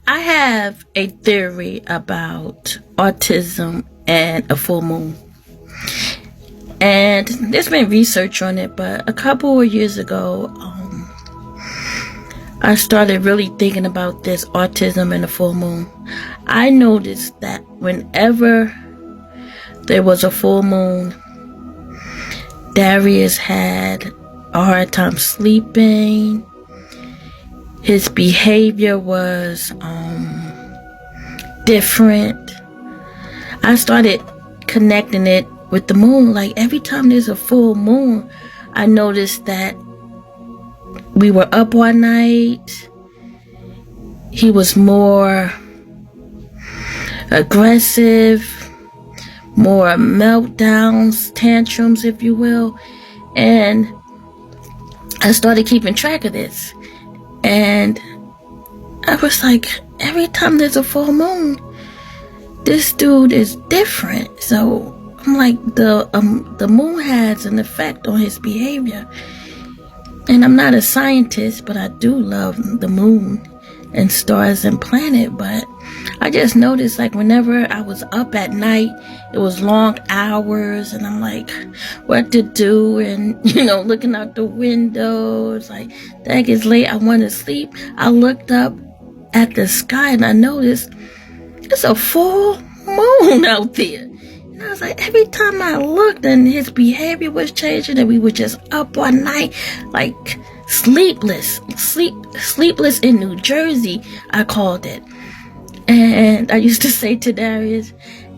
I have a theory about autism and a full moon. And there's been research on it, but a couple of years ago, I started really thinking about this autism and the full moon. I noticed that whenever there was a full moon, Darius had a hard time sleeping. His behavior was different. I started connecting it with the moon. Like every time there's a full moon, I noticed that we were up all night. He was more aggressive, more meltdowns, tantrums, if you will. And I started keeping track of this. And I was like, every time there's a full moon, this dude is different. So I'm like, the moon has an effect on his behavior. And I'm not a scientist, but I do love the moon and stars and planet. But I just noticed, like, whenever I was up at night, it was long hours, and I'm like, what to do? And, looking out the window, it's like, that gets late, I want to sleep. I looked up at the sky, and I noticed it's a full moon out there. And I was like, every time I looked, and his behavior was changing, and we were just up all night, like sleepless in New Jersey, I called it. And I used to say to Darius,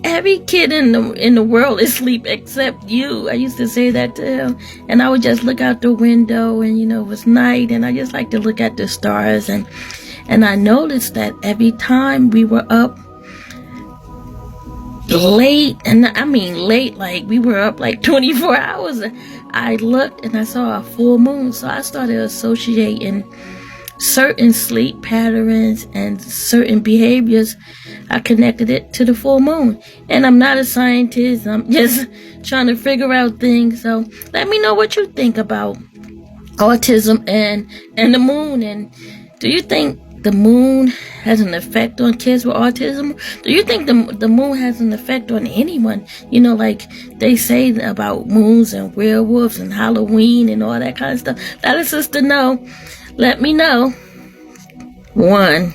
every kid in the world is asleep except you. I used to say that to him. And I would just look out the window, and it was night, and I just like to look at the stars. And I noticed that every time we were up late, and I mean late, like we were up like 24 hours, I looked and I saw a full moon. So I started associating certain sleep patterns and certain behaviors. I connected it to the full moon. And I'm not a scientist, I'm just trying to figure out things. So let me know what you think about autism and the moon. And do you think the moon has an effect on kids with autism? Do you think the moon has an effect on anyone? Like they say about moons and werewolves and Halloween and all that kind of stuff. Let us sister know. Let me know. 1.